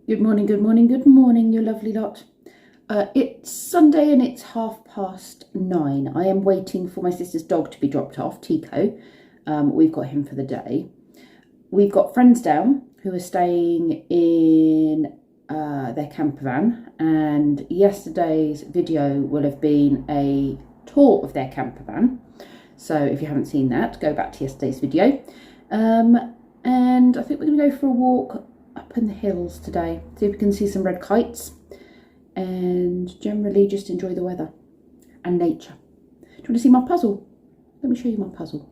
Good morning, good morning, good morning, you lovely lot. It's Sunday and it's 9:30. I am waiting for my sister's dog to be dropped off, Tico. We've got him for the day. We've got friends down who are staying in their camper van, and yesterday's video will have been a tour of their camper van. So if you haven't seen that, go back to yesterday's video. And I think we're going to go for a walk up in the hills today, see if we can see some red kites and generally just enjoy the weather and nature. Do you want to see my puzzle? Let me show you my puzzle.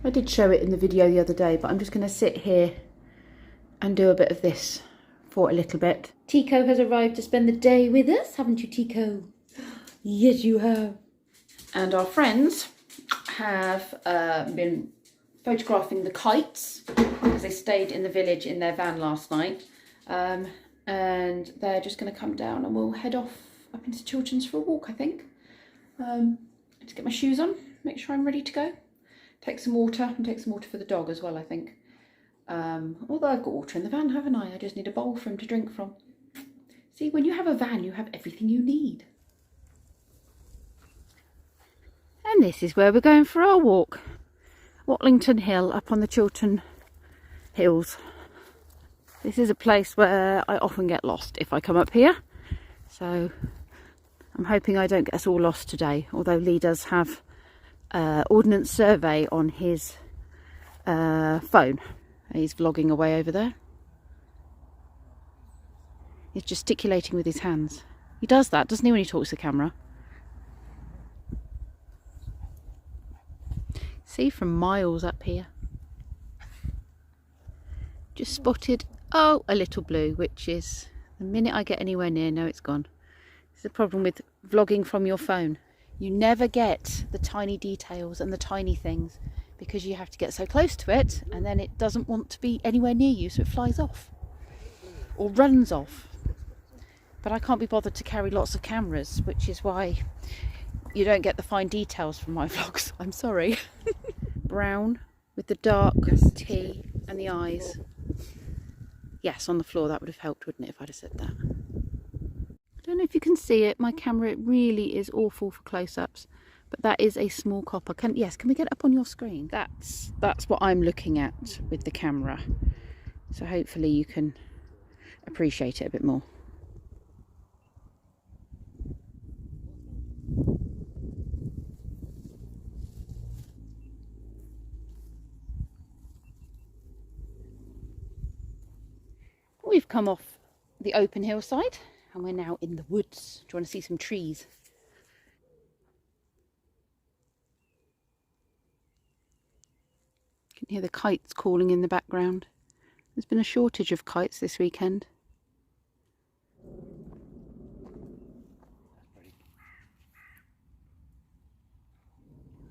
I did show it in the video the other day, but I'm just going to sit here and do a bit of this for a little bit. Tico has arrived to spend the day with us, haven't you, Tico? Yes, you have. And our friends have been photographing the kites because they stayed in the village in their van last night, and they're just going to come down and we'll head off up into Chiltern's for a walk, I think. Just get my shoes on, make sure I'm ready to go, take some water, and take some water for the dog as well, I think. Although I've got water in the van, haven't I just need a bowl for him to drink from. See, when you have a van you have everything you need. And this is where we're going for our walk. Watlington Hill, up on the Chiltern Hills. This is a place where I often get lost if I come up here, so I'm hoping I don't get us all lost today, although Lee does have Ordnance Survey on his phone. He's vlogging away over there. He's gesticulating with his hands. He does that, doesn't he, when he talks to the camera? See from miles up here. Just spotted, oh, a little blue, which is, the minute I get anywhere near, no, it's gone. It's the problem with vlogging from your phone. You never get the tiny details and the tiny things because you have to get so close to it and then it doesn't want to be anywhere near you, so it flies off or runs off. But I can't be bothered to carry lots of cameras, which is why you don't get the fine details from my vlogs. I'm sorry. Brown with the dark tea and the eyes. Yes, on the floor, that would have helped, wouldn't it, if I'd have said that. I don't know if you can see it. My camera, it really is awful for close-ups, but that is a small copper. Can we get it up on your screen? That's what I'm looking at with the camera. So hopefully you can appreciate it a bit more. We've come off the open hillside and we're now in the woods. Do you want to see some trees? You can hear the kites calling in the background. There's been a shortage of kites this weekend.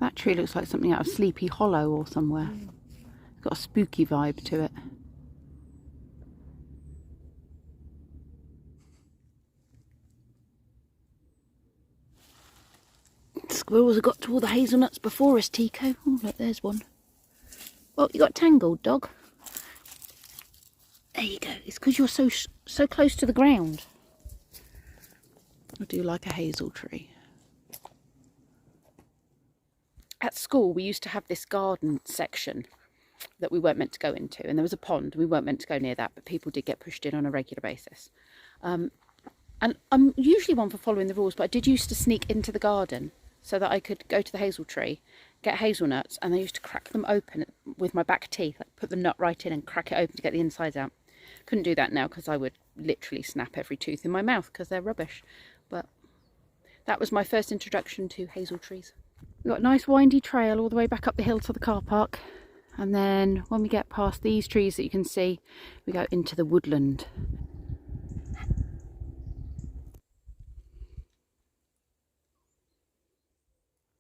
That tree looks like something out of Sleepy Hollow or somewhere. It's got a spooky vibe to it. Squirrels have got to all the hazelnuts before us, Tico. Oh, look, there's one. Oh, you got tangled, dog. There you go. It's because you're so close to the ground. I do like a hazel tree. At school, we used to have this garden section that we weren't meant to go into, and there was a pond. We weren't meant to go near that, but people did get pushed in on a regular basis. And I'm usually one for following the rules, but I did used to sneak into the garden so that I could go to the hazel tree, get hazelnuts, and I used to crack them open with my back teeth, like put the nut right in and crack it open to get the insides out. Couldn't do that now because I would literally snap every tooth in my mouth because they're rubbish. But that was my first introduction to hazel trees. We've got a nice windy trail all the way back up the hill to the car park, and then when we get past these trees that you can see, we go into the woodland.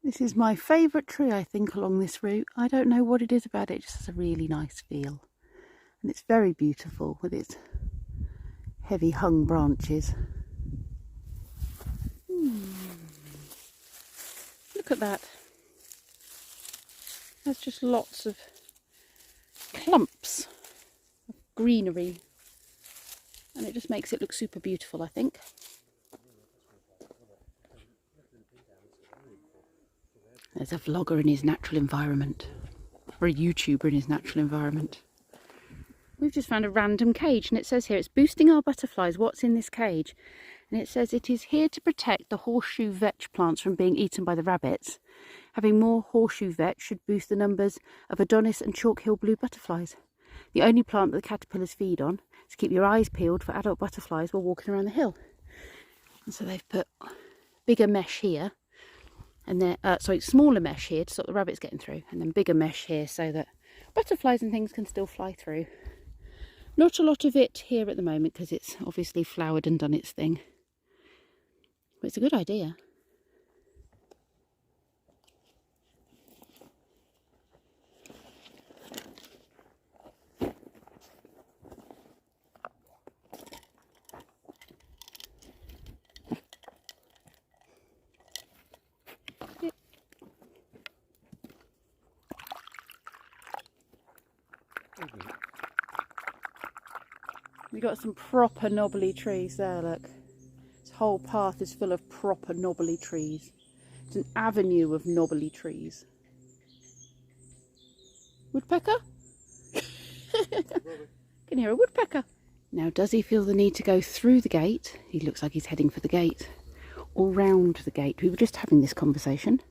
This is my favourite tree, I think, along this route. I don't know what it is about it, it just has a really nice feel. And it's very beautiful with its heavy hung branches. Look at that. There's just lots of clumps of greenery and it just makes it look super beautiful, I think. There's a vlogger in his natural environment, or a YouTuber in his natural environment. We've just found a random cage, and it says here it's boosting our butterflies. What's in this cage? And it says it is here to protect the horseshoe vetch plants from being eaten by the rabbits. Having more horseshoe vetch should boost the numbers of Adonis and Chalk Hill blue butterflies. The only plant that the caterpillars feed on is keep your eyes peeled for adult butterflies while walking around the hill. And so they've put bigger mesh here, and then smaller mesh here to stop the rabbits getting through, and then bigger mesh here so that butterflies and things can still fly through. Not a lot of it here at the moment because it's obviously flowered and done its thing, but it's a good idea. We got some proper knobbly trees there, look. This whole path is full of proper knobbly trees. It's an avenue of knobbly trees. Woodpecker? Can hear a woodpecker. Now, does he feel the need to go through the gate? He looks like he's heading for the gate. Or round the gate. We were just having this conversation.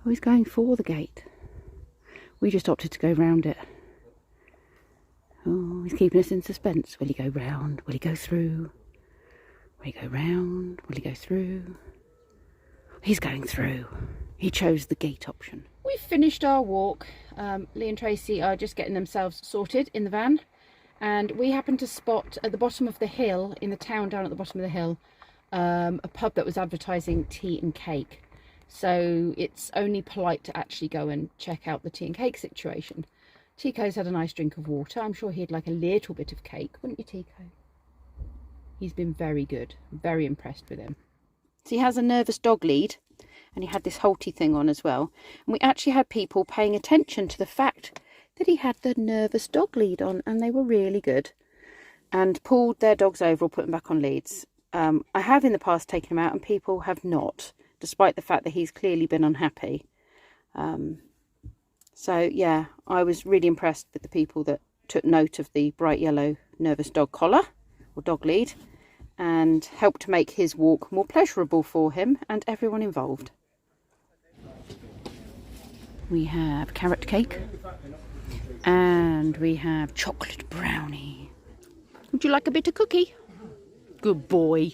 Oh, he's going for the gate. We just opted to go round it. Oh, he's keeping us in suspense. Will he go round? Will he go through? Will he go round? Will he go through? He's going through. He chose the gate option. We've finished our walk. Lee and Tracy are just getting themselves sorted in the van. And we happened to spot at the bottom of the hill, in the town down at the bottom of the hill, a pub that was advertising tea and cake. So it's only polite to actually go and check out the tea and cake situation. Tico's had a nice drink of water. I'm sure he'd like a little bit of cake, wouldn't you, Tico? He's been very good. I'm very impressed with him. So he has a nervous dog lead, and he had this halty thing on as well. And we actually had people paying attention to the fact that he had the nervous dog lead on, and they were really good. And pulled their dogs over or put them back on leads. I have in the past taken him out, and people have not, despite the fact that he's clearly been unhappy. So yeah, I was really impressed with the people that took note of the bright yellow nervous dog collar or dog lead and helped to make his walk more pleasurable for him and everyone involved. We have carrot cake and we have chocolate brownie. Would you like a bit of cookie? Good boy.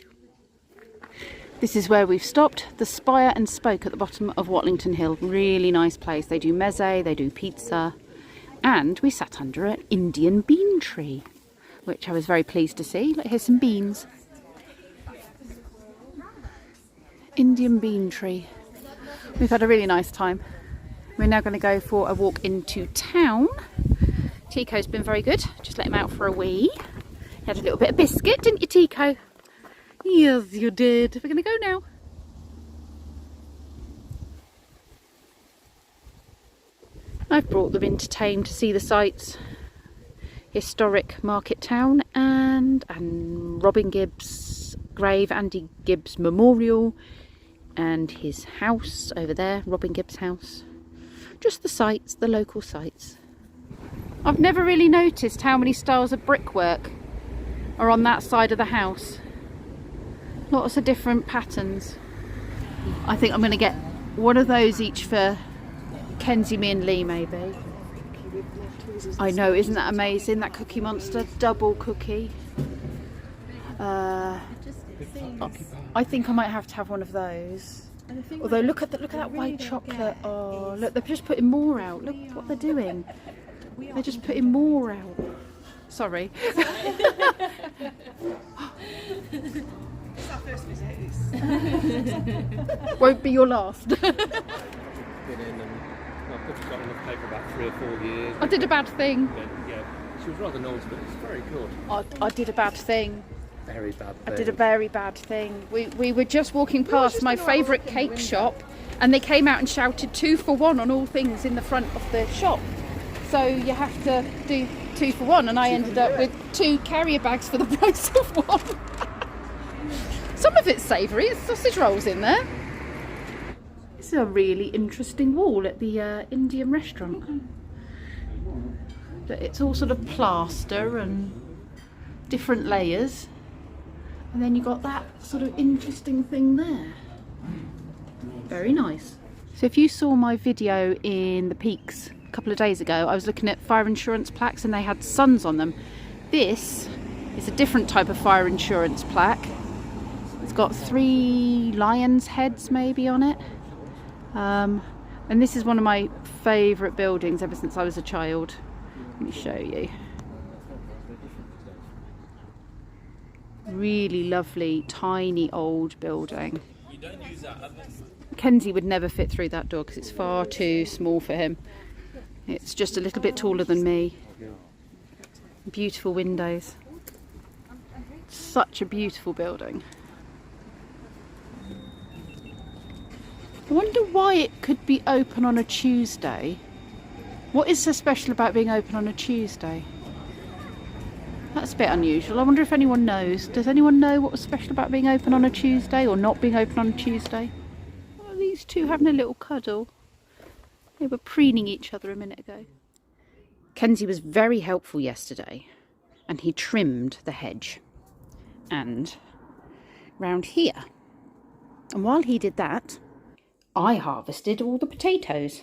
This is where we've stopped, the Spire and Spoke at the bottom of Watlington Hill. Really nice place. They do meze, they do pizza, and we sat under an Indian bean tree, which I was very pleased to see. Look, here's some beans. Indian bean tree. We've had a really nice time. We're now going to go for a walk into town. Tico's been very good. Just let him out for a wee. He had a little bit of biscuit, didn't you, Tico? Yes, you did. We're going to go now. I've brought them into town to see the sights. Historic market town and Robin Gibbs' grave, Andy Gibbs Memorial, and his house over there, Robin Gibbs' house. Just the sights, the local sights. I've never really noticed how many styles of brickwork are on that side of the house. Lots of different patterns. I think I'm going to get one of those each for Kenzie, me and Lee maybe. I know, isn't that amazing? That Cookie Monster double cookie. I think I might have to have one of those. Although look at that white chocolate. Oh, look, they're just putting more out. Look what they're doing. They're just putting more out. Sorry. Won't be your last. Been in and I've got enough paper about 3 or 4 years. I did a bad thing. Yeah, she was rather naughty, but it's very good. I did a bad thing. Very bad thing. I did a very bad thing. We were just walking past my favourite cake shop, and they came out and shouted 2 for 1 on all things in the front of the shop. So you have to do get 2 for 1, and I ended up with 2 carrier bags for the price of 1. Some of it's savoury, it's sausage rolls in there. This is a really interesting wall at the Indian restaurant. But it's all sort of plaster and different layers. And then you got that sort of interesting thing there. Very nice. So if you saw my video in the Peaks a couple of days ago, I was looking at fire insurance plaques and they had suns on them. This is a different type of fire insurance plaque. It's got 3 lions' heads maybe on it. And this is one of my favourite buildings ever since I was a child. Let me show you. Really lovely, tiny old building. Kenzie would never fit through that door because it's far too small for him. It's just a little bit taller than me. Beautiful windows. Such a beautiful building. I wonder why it could be open on a Tuesday. What is so special about being open on a Tuesday? That's a bit unusual. I wonder if anyone knows. Does anyone know what was special about being open on a Tuesday or not being open on a Tuesday? Oh, these two having a little cuddle. They were preening each other a minute ago. Kenzie was very helpful yesterday and he trimmed the hedge and round here. And while he did that, I harvested all the potatoes.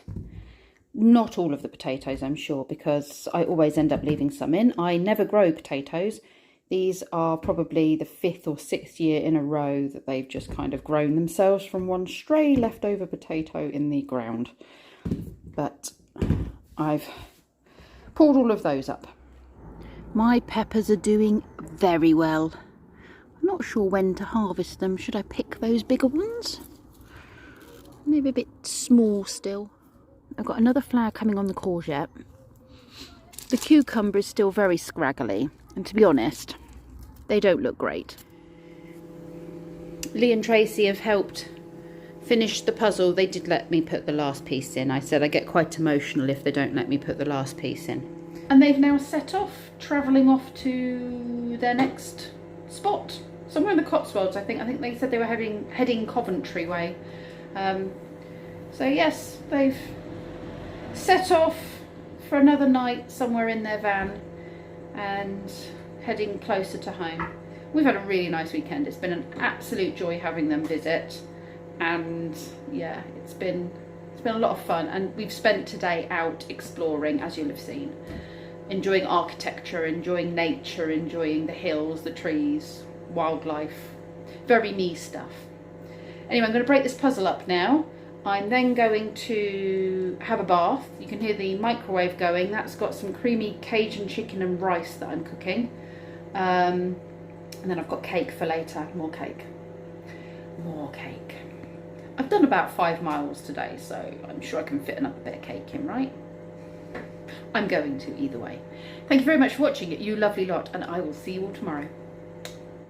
Not all of the potatoes, I'm sure, because I always end up leaving some in. I never grow potatoes. These are probably the 5th or 6th year in a row that they've just kind of grown themselves from one stray leftover potato in the ground. But I've pulled all of those up. My peppers are doing very well. I'm not sure when to harvest them. Should I pick those bigger ones? Maybe a bit small still. I've got another flower coming on the courgette. The cucumber is still very scraggly, and to be honest, they don't look great. Lee and Tracy have helped finish the puzzle. They did let me put the last piece in. I said I get quite emotional if they don't let me put the last piece in. And they've now set off, travelling off to their next spot. Somewhere in the Cotswolds, I think. I think they said they were heading Coventry way. So yes, they've set off for another night somewhere in their van and heading closer to home. We've had a really nice weekend. It's been an absolute joy having them visit, and yeah, it's been a lot of fun. And we've spent today out exploring, as you'll have seen, enjoying architecture, enjoying nature, enjoying the hills, the trees, wildlife, very me stuff. Anyway, I'm going to break this puzzle up now. I'm then going to have a bath. You can hear the microwave going. That's got some creamy Cajun chicken and rice that I'm cooking. And then I've got cake for later. More cake. More cake. I've done about 5 miles today, so I'm sure I can fit another bit of cake in, right? I'm going to either way. Thank you very much for watching it, you lovely lot, and I will see you all tomorrow.